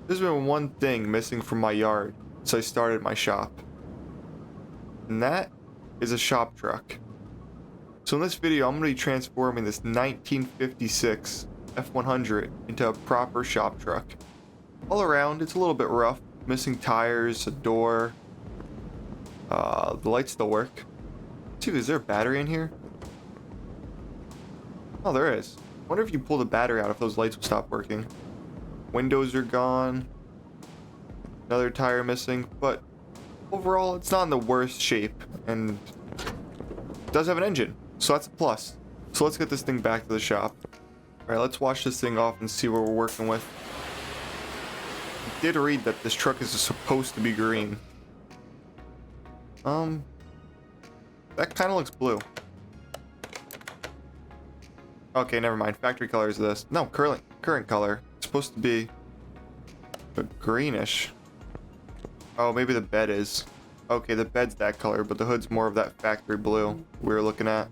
There's been one thing missing from my yard since I started my shop. And that is a shop truck. So in this video, I'm going to be transforming this 1956 F-100 into a proper shop truck. All around, it's a little bit rough. Missing tires, a door. The lights still work. Let's see, is there a battery in here? Oh, there is. I wonder if you pull the battery out if those lights would stop working. Windows are gone. Another tire missing, but overall, it's not in the worst shape, and it does have an engine, so that's a plus. So let's get this thing back to the shop. Alright, let's wash this thing off and see what we're working with. I did read that this truck is supposed to be green. That kind of looks blue. Okay, never mind. Factory color is this. No, current color. It's supposed to be greenish. Oh, maybe the bed is. Okay, the bed's that color, but the hood's more of that factory blue we were looking at.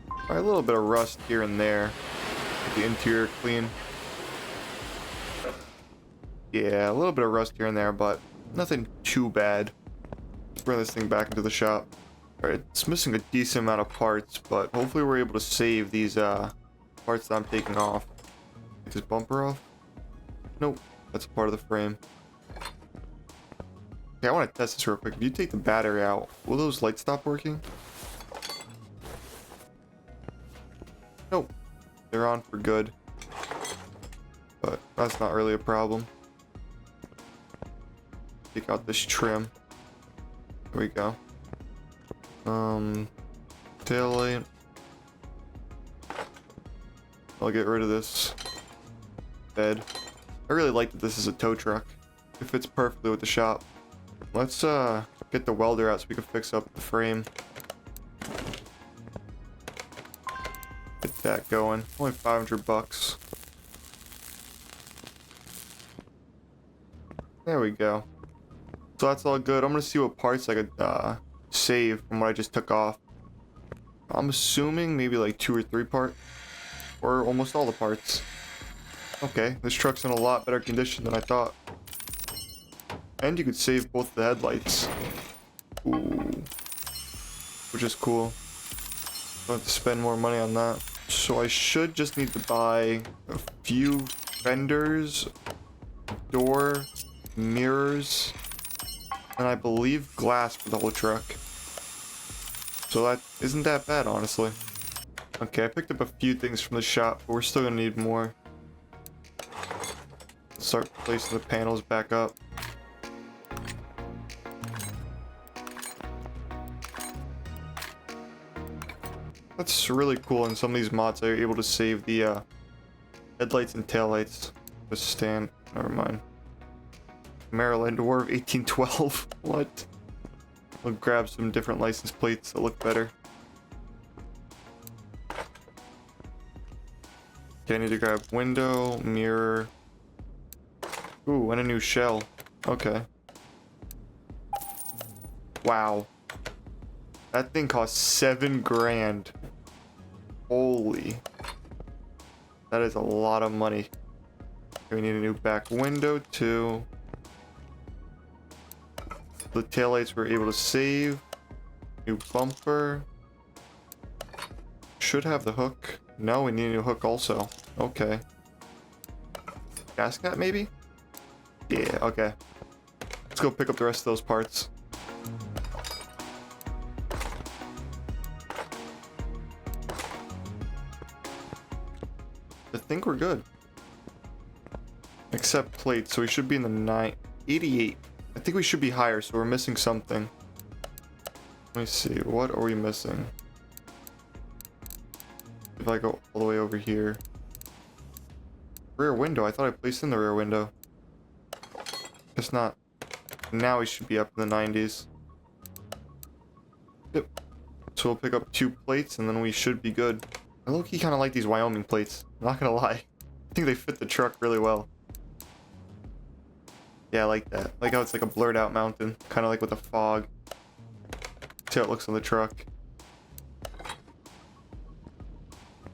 Alright, a little bit of rust here and there. Get the interior clean. Yeah, a little bit of rust here and there, but nothing too bad. Let's bring this thing back into the shop. Alright, it's missing a decent amount of parts, but hopefully we're able to save these parts that I'm taking off. Get this bumper off? Nope, that's a part of the frame. Okay, I want to test this real quick. If you take the battery out, will those lights stop working? Nope, they're on for good. But that's not really a problem. Take out this trim. There we go. Tail light. I'll get rid of this bed. I really like that this is a tow truck. It fits perfectly with the shop. Let's get the welder out so we can fix up the frame. Get that going. Only 500 bucks. There we go. So that's all good. I'm gonna see what parts I could save from what I just took off. I'm assuming maybe like 2 or 3 parts, or almost all the parts. Okay, this truck's in a lot better condition than I thought. And you could save both the headlights. Ooh. Which is cool. Don't have to spend more money on that. So I should just need to buy a few fenders, door, mirrors, and I believe glass for the whole truck. So that isn't that bad, honestly. Okay, I picked up a few things from the shop, but we're still gonna need more. Start placing the panels back up. That's really cool. In some of these mods, they're able to save the headlights and taillights. Just stand. Never mind. Maryland War of 1812. What? I'll grab some different license plates that look better. Okay, I need to grab window, mirror. Ooh, and a new shell. Okay. Wow. That thing cost 7 grand. Holy. That is a lot of money. Okay, we need a new back window too. The taillights we're able to save. New bumper. Should have the hook. No, we need a new hook also. Okay. Gas cap maybe? Yeah, okay. Let's go pick up the rest of those parts. I think we're good. Except plates, so we should be in the 88. I think we should be higher, so we're missing something. Let me see, what are we missing? If I go all the way over here. Rear window, I thought I placed in the rear window. Guess not. Now we should be up in the 90s. Yep. So we'll pick up 2 plates and then we should be good. I low-key kind of like these Wyoming plates. I'm not gonna lie. I think they fit the truck really well. Yeah, I like that. Like how it's like a blurred out mountain. Kind of like with a fog. See how it looks on the truck.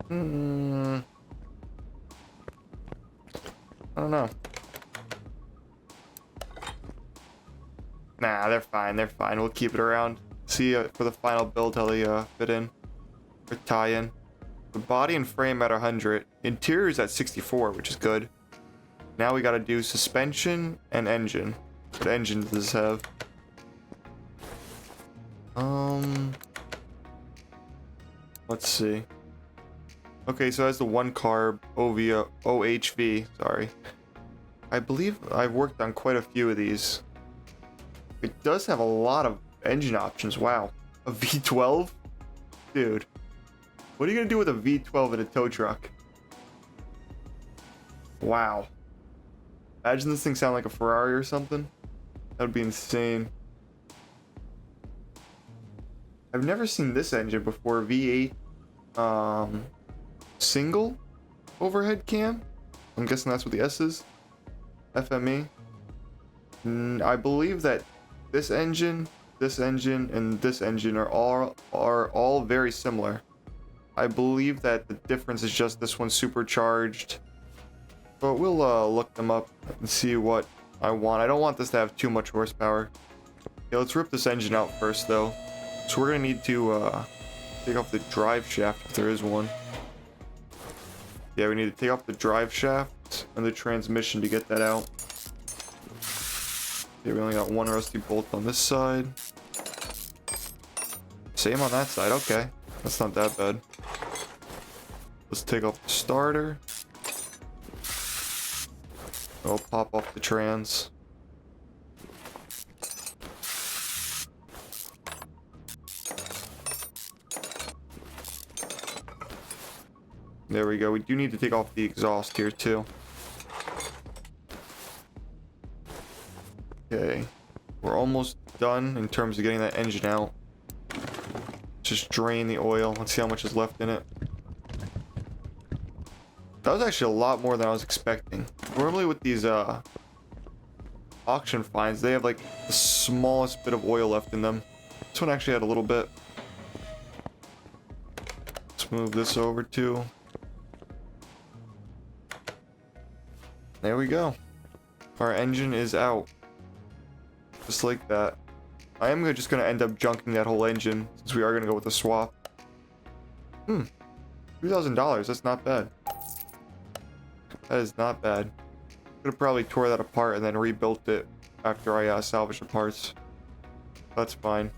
I don't know. Nah, they're fine. They're fine. We'll keep it around. See for the final build how they fit in or tie in. The body and frame at 100. Interior is at 64, which is good. Now we gotta do suspension and engine. What engine does this have? Let's see. Okay, so it has the 1 carb OHV, sorry. I believe I've worked on quite a few of these. It does have a lot of engine options. Wow. A V12? Dude. What are you gonna do with a V12 in a tow truck? Wow. Imagine this thing sound like a Ferrari or something. That would be insane. I've never seen this engine before. V8 single overhead cam. I'm guessing that's what the S is. FME. I believe that this engine, and this engine are all very similar. I believe that the difference is just this one's supercharged. But we'll look them up and see what I want. I don't want this to have too much horsepower. Okay, let's rip this engine out first, though. So we're gonna need to take off the drive shaft if there is one. Yeah, we need to take off the drive shaft and the transmission to get that out. Okay, we only got 1 rusty bolt on this side. Same on that side. Okay, that's not that bad. Let's take off the starter. I'll pop off the trans. There we go. We do need to take off the exhaust here too. Okay. We're almost done in terms of getting that engine out. Just drain the oil. Let's see how much is left in it. That was actually a lot more than I was expecting. Normally with these auction finds, they have like the smallest bit of oil left in them. This one actually had a little bit. Let's move this over too. There we go. Our engine is out. Just like that. I am just going to end up junking that whole engine since we are going to go with a swap. $2,000. That's not bad. That is not bad. Could have probably tore that apart and then rebuilt it after I salvaged the parts. That's fine.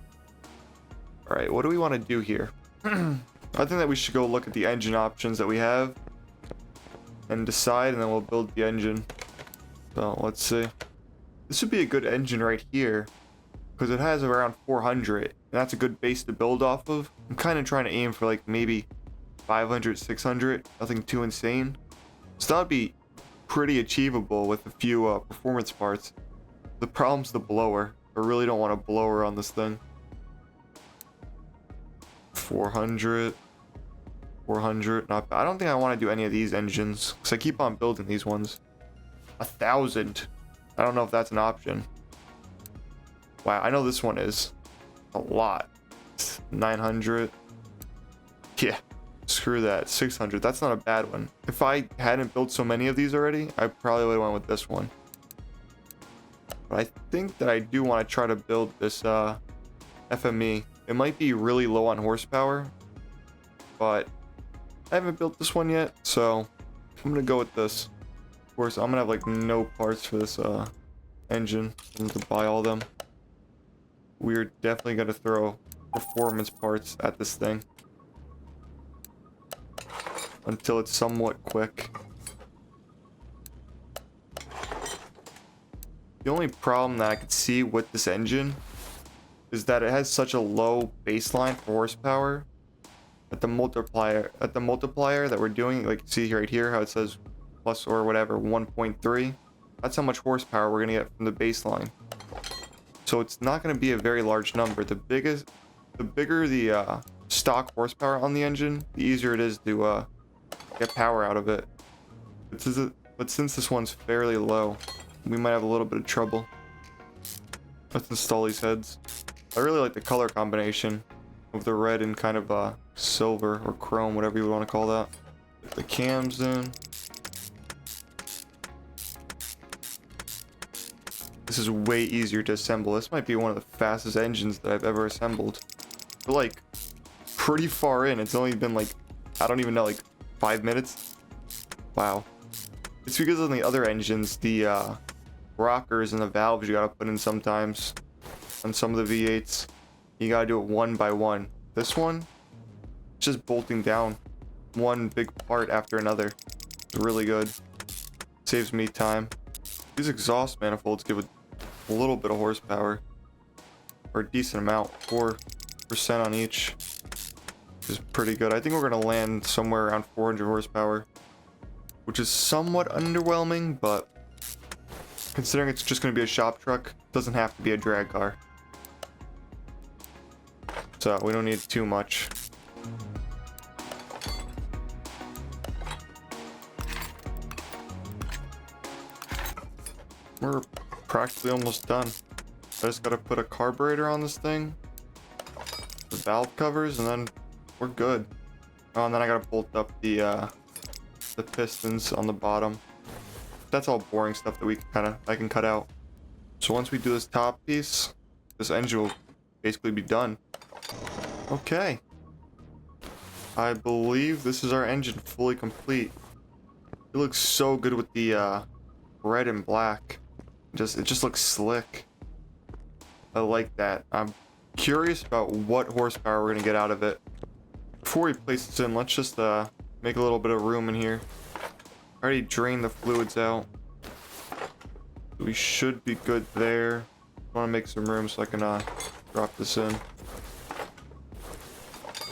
Alright, what do we want to do here? I think that we should go look at the engine options that we have and decide, and then we'll build the engine. So let's see. This would be a good engine right here because it has around 400 and that's a good base to build off of. I'm kind of trying to aim for like maybe 500, 600, nothing too insane. So that would be pretty achievable with a few performance parts. The problem's the blower. I really don't want a blower on this thing. 400, 400, not bad. I don't think I want to do any of these engines because I keep on building these ones. 1,000. I don't know if that's an option. Wow, I know this one is a lot. 900. Yeah. Screw that. 600. That's not a bad one. If I hadn't built so many of these already, I probably would have went with this one. But I think that I do want to try to build this FME. It might be really low on horsepower, but I haven't built this one yet, so I'm gonna go with this. Of course, I'm gonna have like no parts for this engine. I'm gonna buy all of them. We're definitely gonna throw performance parts at this thing until it's somewhat quick. The only problem that I could see with this engine is that it has such a low baseline for horsepower that the multiplier that we're doing, like see right here how it says plus or whatever 1.3, that's how much horsepower we're gonna get from the baseline. So it's not gonna be a very large number. The bigger the stock horsepower on the engine, the easier it is to get power out of it. But since this one's fairly low, we might have a little bit of trouble. Let's install these heads. I really like the color combination of the red and kind of silver or chrome, whatever you want to call that. Put the cams in. This is way easier to assemble. This might be one of the fastest engines that I've ever assembled. We're like pretty far in. It's only been like, I don't even know, like 5 minutes. Wow. It's because on the other engines, the rockers and the valves you gotta put in sometimes. On some of the V8s, you gotta do it one by one. This one, just bolting down one big part after another. It's really good. Saves me time. These exhaust manifolds give a little bit of horsepower, or a decent amount, 4% on each, which is pretty good. I think we're gonna land somewhere around 400 horsepower, which is somewhat underwhelming, but considering it's just gonna be a shop truck, it doesn't have to be a drag car. So we don't need too much. We're practically almost done. I just gotta put a carburetor on this thing, the valve covers, and then we're good. Oh, and then I gotta bolt up the pistons on the bottom. That's all boring stuff that I can cut out. So once we do this top piece, this engine will basically be done. Okay. I believe this is our engine fully complete. It looks so good with the red and black. It just looks slick. I like that. I'm curious about what horsepower we're gonna get out of it. Before we place this in, let's just make a little bit of room in here. I already drained the fluids out. We should be good there. I want to make some room so I can drop this in.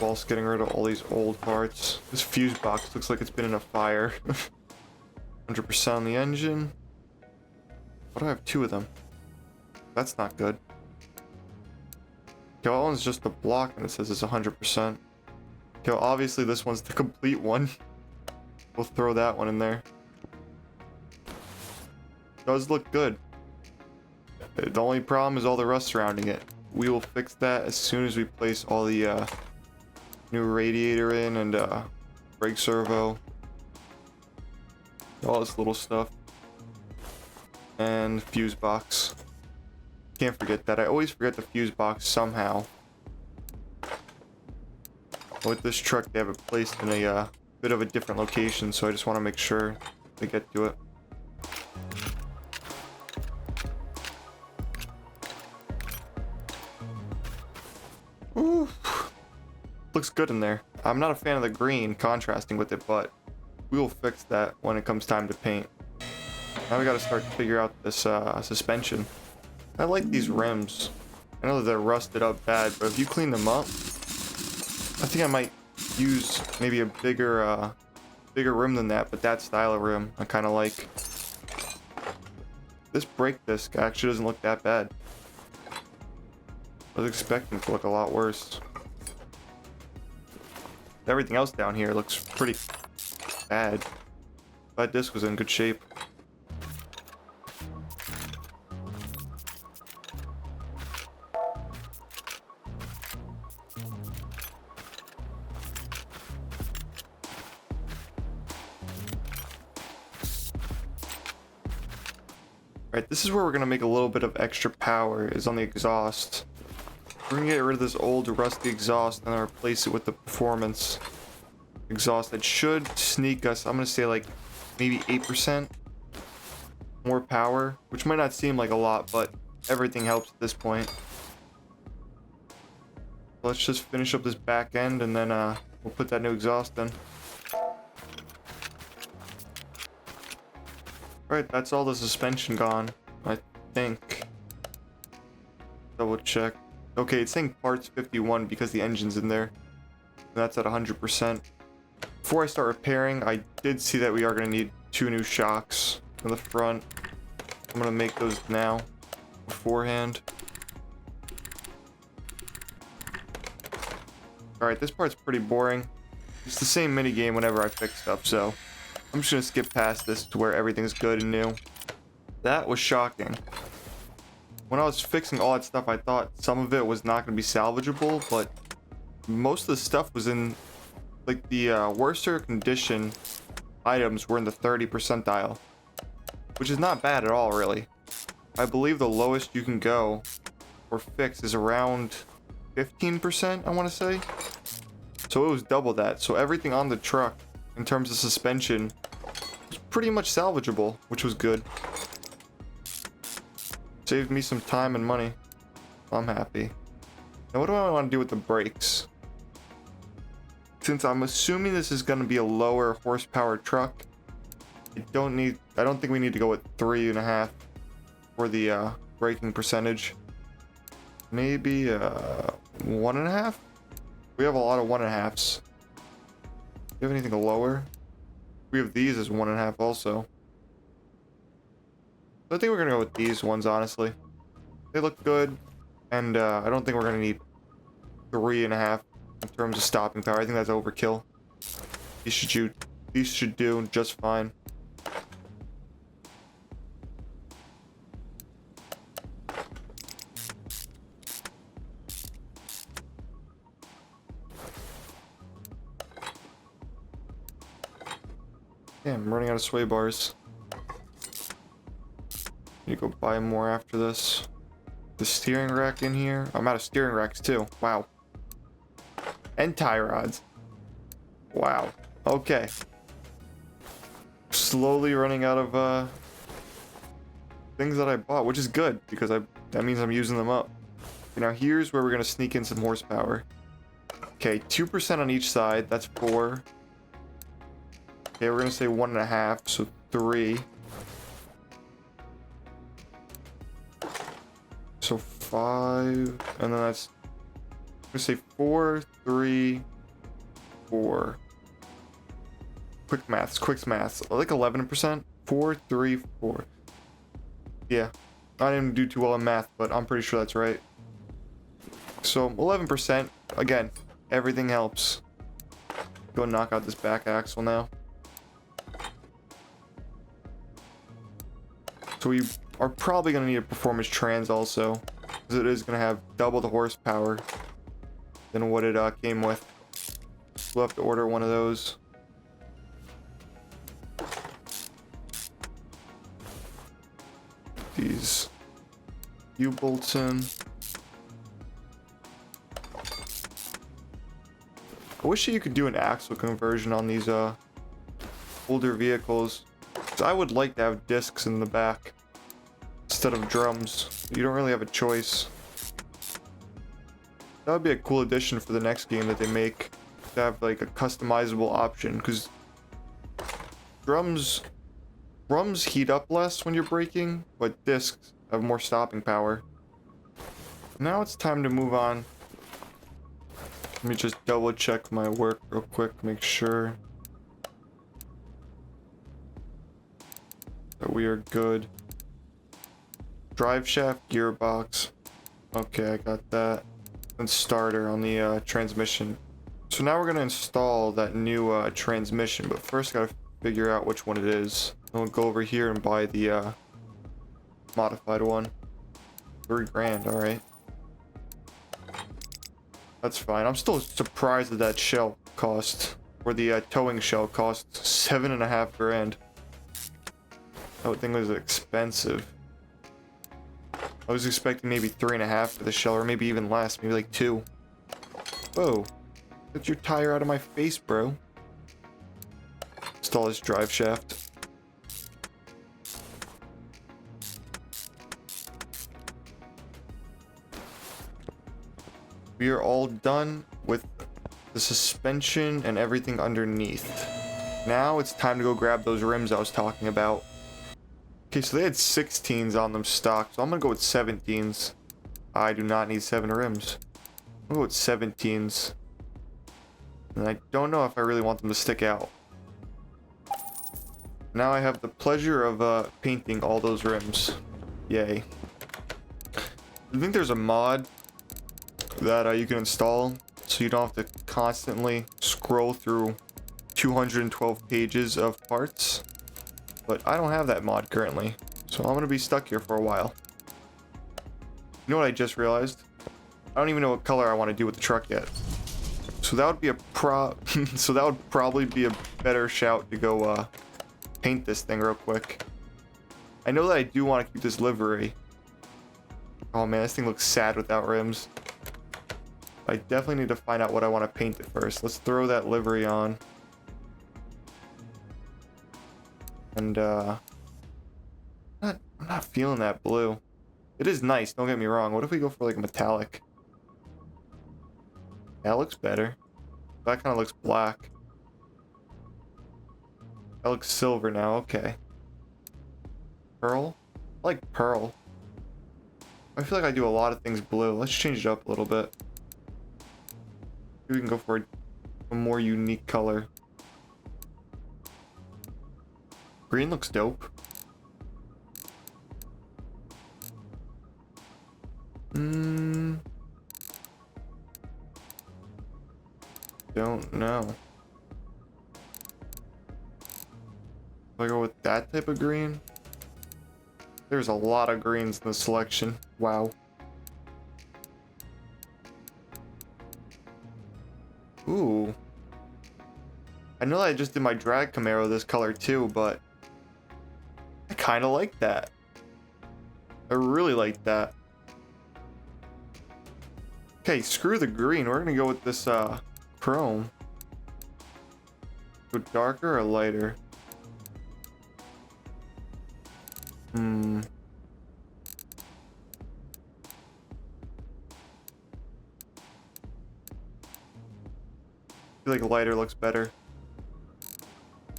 Whilst getting rid of all these old parts. This fuse box looks like it's been in a fire. 100% on the engine. Why do I have 2 of them? That's not good. Okay, that one's just the block and it says it's 100%. Okay, well, obviously this one's the complete one. We'll throw that one in there. Does look good. The only problem is all the rust surrounding it. We will fix that as soon as we place all the new radiator in and brake servo. All this little stuff. And fuse box. Can't forget that. I always forget the fuse box somehow. With this truck, they have it placed in a bit of a different location, so I just want to make sure they get to it. Ooh. Looks good in there. I'm not a fan of the green contrasting with it, but we will fix that when it comes time to paint. Now we got to start to figure out this suspension. I like these rims. I know that they're rusted up bad, but if you clean them up, I think I might use maybe a bigger rim than that, but that style of rim I kind of like. This brake disc actually doesn't look that bad. I was expecting it to look a lot worse. Everything else down here looks pretty bad. That disc was in good shape. Right, this is where we're gonna make a little bit of extra power, is on the exhaust. We're gonna get rid of this old rusty exhaust and then replace it with the performance exhaust that should sneak us, I'm gonna say like maybe 8% more power, which might not seem like a lot, but everything helps at this point. Let's just finish up this back end and then we'll put that new exhaust in. Right, that's all the suspension gone, I think. Double check. Okay, it's saying parts 51 because the engine's in there. And that's at 100%. Before I start repairing, I did see that we are going to need 2 new shocks in the front. I'm going to make those now, beforehand. Alright, this part's pretty boring. It's the same minigame whenever I fix stuff, so I'm just going to skip past this to where everything's good and new. That was shocking. When I was fixing all that stuff, I thought some of it was not going to be salvageable, but most of the stuff was in, like, the worser condition items were in the 30 percentile, which is not bad at all, really. I believe the lowest you can go or fix is around 15%, I want to say. So it was double that. So everything on the truck in terms of suspension was pretty much salvageable, which was good. Saved me some time and money. I'm happy. Now what do I want to do with the brakes? Since I'm assuming this is going to be a lower horsepower truck, I don't think we need to go with 3.5 for the braking percentage. Maybe 1.5? We have a lot of 1.5s. Do you have anything lower? We have these as 1.5 also. So I think we're gonna go with these ones, honestly. They look good, and I don't think we're gonna need 3.5 in terms of stopping power. I think that's overkill. These should do just fine. Damn, I'm running out of sway bars. Need to go buy more after this. The steering rack in here. I'm out of steering racks too. Wow. And tie rods. Wow. Okay. Slowly running out of things that I bought, which is good because that means I'm using them up. Okay, now here's where we're gonna sneak in some horsepower. Okay, 2% on each side. That's 4. Okay, we're gonna say 1.5, so 3. So 5, and then that's, I'm gonna say 4, 3, 4. Quick maths. Like 11%. 4, 3, 4. Yeah, I didn't do too well in math, but I'm pretty sure that's right. So 11%. Again, everything helps. Go knock out this back axle now. So we are probably going to need a performance trans also, because it is going to have double the horsepower than what it came with. We'll have to order one of those. These U-bolts in. I wish you could do an axle conversion on these older vehicles. I would like to have discs in the back instead of drums. You don't really have a choice. That would be a cool addition for the next game that they make, to have like a customizable option, because drums heat up less when you're braking, but discs have more stopping power. Now it's time to move on. Let me just double check my work real quick, make sure that we are good. Drive shaft, gearbox. Okay, I got that. And starter on the transmission. So now we're gonna install that new transmission, but first gotta figure out which one it is. And we'll go over here and buy the modified one. $3 grand, alright. That's fine. I'm still surprised that that shell cost, or the towing shell cost 7.5 grand. That thing was expensive. I was expecting maybe 3.5 for the shell, or maybe even less, maybe like 2. Whoa. Get your tire out of my face, bro. Install this drive shaft. We are all done with the suspension and everything underneath. Now it's time to go grab those rims I was talking about. Okay, so they had 16s on them stock, so I'm gonna go with 17s. I do not need 7 rims. I'm gonna go with 17s. And I don't know if I really want them to stick out. Now I have the pleasure of painting all those rims. Yay. I think there's a mod that you can install, so you don't have to constantly scroll through 212 pages of parts. But I don't have that mod currently, so I'm gonna be stuck here for a while. You know what I just realized? I don't even know what color I want to do with the truck yet. So that would be so that would probably be a better shout to go paint this thing real quick. I know that I do want to keep this livery, Oh man, this thing looks sad without rims. I definitely need to find out what I want to paint it first. Let's throw that livery on. And I'm not feeling that blue. It is nice, don't get me wrong. What if we go for like a metallic? That looks better. That kind of looks black. That looks silver now, okay. Pearl? I like pearl. I feel like I do a lot of things blue. Let's change it up a little bit. Maybe we can go for a more unique color. Green looks dope. Don't know. If I go with that type of green? There's a lot of greens in the selection. Wow. Ooh. I know that I just did my drag Camaro this color too, but I kind of like that. I really like that. Okay, screw the green. We're gonna go with this chrome. Go darker or lighter? I feel like lighter looks better.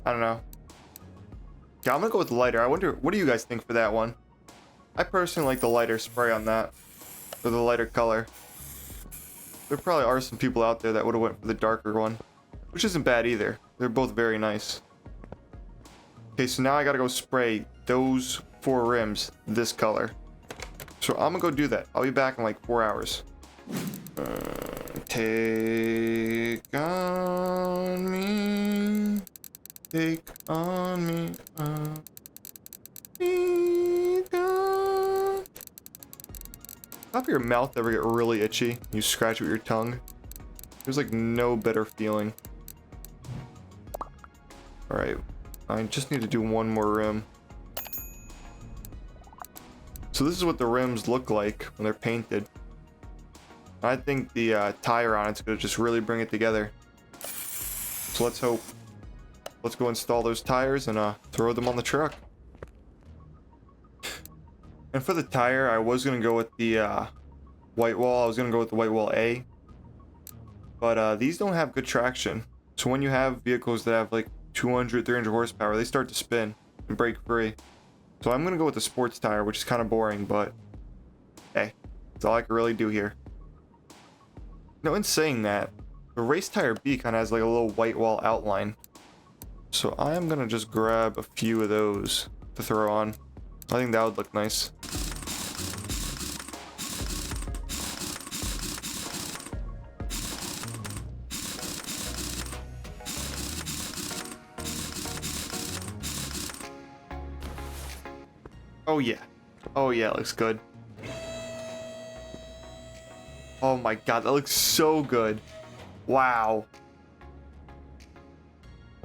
I don't know. Yeah, I'm gonna go with lighter. I wonder, what do you guys think for that one? I personally like the lighter spray on that. Or the lighter color. There probably are some people out there that would have went for the darker one. Which isn't bad either. They're both very nice. Okay, so now I gotta go spray those 4 rims this color. So I'm gonna go do that. I'll be back in like 4 hours. Take on me. Take on me. Take on. Top of your mouth ever get really itchy? You scratch it with your tongue? There's like no better feeling. Alright. I just need to do one more rim. So this is what the rims look like when they're painted. I think the tire on it's gonna just really bring it together. So let's hope. Let's go install those tires and throw them on the truck. And for the tire, I was gonna go with the white wall. I was gonna go with the white wall A. But these don't have good traction. So when you have vehicles that have like 200, 300 horsepower, they start to spin and break free. So I'm gonna go with the sports tire, which is kind of boring, but hey, that's all I can really do here. Now, in saying that, the race tire B kind of has like a little white wall outline. So I'm gonna just grab a few of those to throw on. I think that would look nice. Oh yeah. Oh yeah, it looks good. Oh my god, that looks so good. Wow.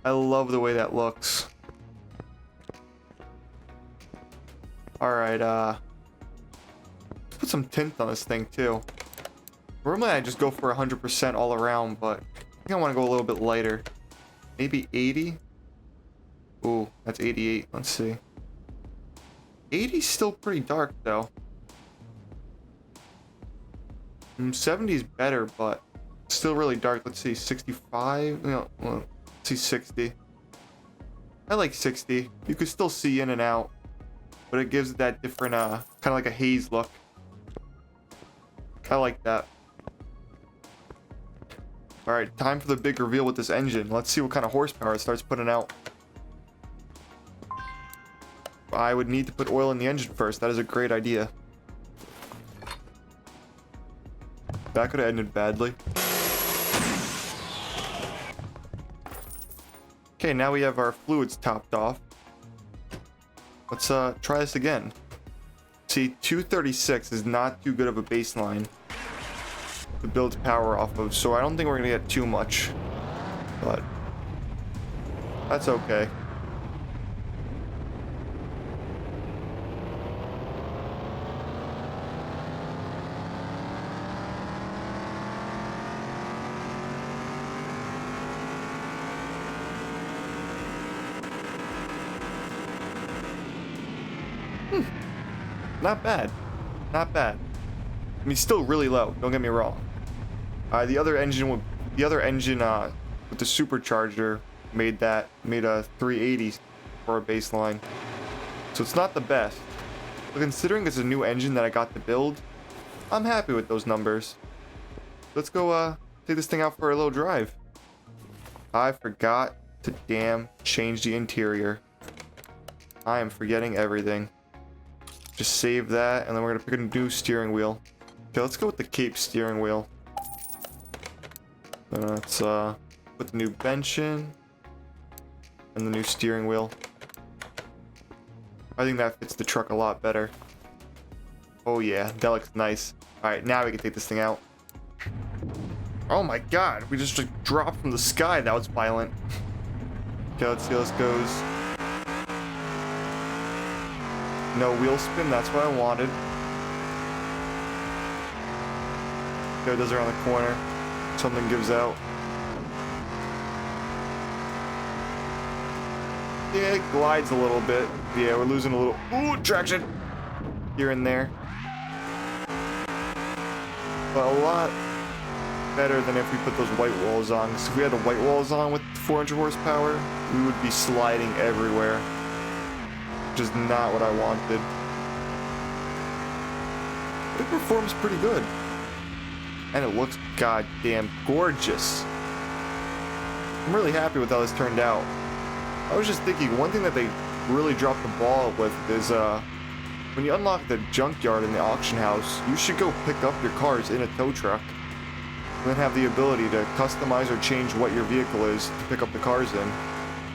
I love the way that looks. Alright, let's put some tint on this thing too. Normally I just go for 100% all around, but I think I want to go a little bit lighter. Maybe 80? Ooh, that's 88. Let's see. 80's still pretty dark though. 70's better, but still really dark. Let's see, 65. No, well, let's see, 60. I like 60. You can still see in and out, but it gives it that different, kind of like a haze look. I like that. All right, time for the big reveal with this engine. Let's see what kind of horsepower it starts putting out. I would need to put oil in the engine first. That is a great idea. That could have ended badly. Okay, now we have our fluids topped off. Let's try this again. See, 236 is not too good of a baseline to build power off of, so I don't think we're gonna get too much, but that's okay. Not bad. Not bad. I mean, still really low. Don't get me wrong. The other engine with the supercharger made a 380 for a baseline. So it's not the best. But considering it's a new engine that I got to build, I'm happy with those numbers. Let's go take this thing out for a little drive. I forgot to damn change the interior. I am forgetting everything. Just save that, and then we're gonna pick a new steering wheel. Okay, let's go with the Cape steering wheel. Let's put the new bench in and the new steering wheel. I think that fits the truck a lot better. Oh yeah, that looks nice. Alright, now we can take this thing out. Oh my god, we just dropped from the sky. That was violent. Okay, let's see how this goes. No wheel spin, that's what I wanted. Okay, it does around the corner. Something gives out. Yeah, it glides a little bit. Yeah, we're losing a little traction here and there. But a lot better than if we put those white walls on. Because if we had the white walls on with 400 horsepower, we would be sliding everywhere. Which is not what I wanted. It performs pretty good. And it looks goddamn gorgeous. I'm really happy with how this turned out. I was just thinking, one thing that they really dropped the ball with is when you unlock the junkyard in the auction house, you should go pick up your cars in a tow truck. And then have the ability to customize or change what your vehicle is to pick up the cars in.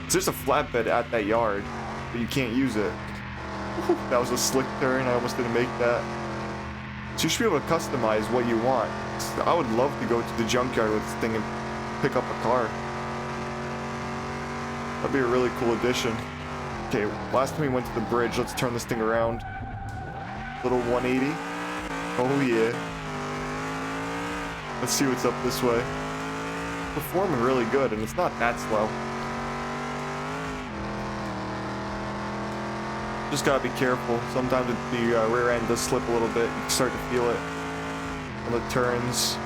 There's a flatbed at that yard, but you can't use it. That was a slick turn, I almost didn't make that. So you should be able to customize what you want. So I would love to go to the junkyard with this thing and pick up a car. That'd be a really cool addition. Okay, last time we went to the bridge, let's turn this thing around. Little 180. Oh yeah. Let's see what's up this way. Performing really good, and it's not that slow. Just gotta be careful. Sometimes the rear end does slip a little bit. You can start to feel it on the turns.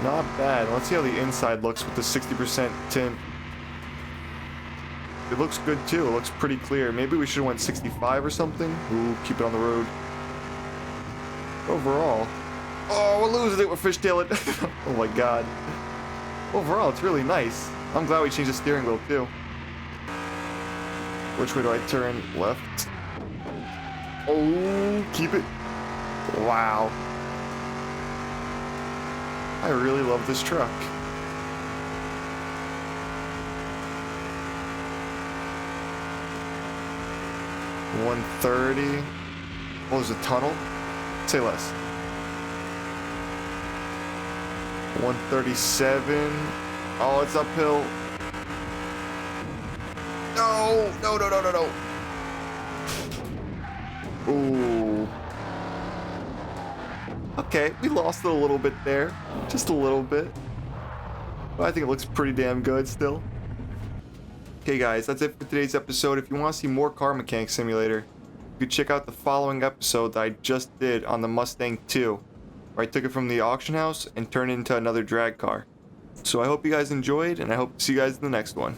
Not bad. Let's see how the inside looks with the 60% tint. It looks good too. It looks pretty clear. Maybe we should have went 65 or something. Ooh, keep it on the road. Overall. Oh, we're losing it. We're fishtailing. Oh my god. Overall, it's really nice. I'm glad we changed the steering wheel too. Which way do I turn? Left. Oh, keep it. Wow. I really love this truck. $130. Oh, there's a tunnel? Say less. 137. Oh, it's uphill. No, no, no, no, no, no. Ooh. Okay, we lost it a little bit there. Just a little bit. But I think it looks pretty damn good still. Okay guys, that's it for today's episode. If you want to see more Car Mechanic Simulator, you can check out the following episode that I just did on the Mustang 2, where I took it from the auction house and turned it into another drag car. So I hope you guys enjoyed, and I hope to see you guys in the next one.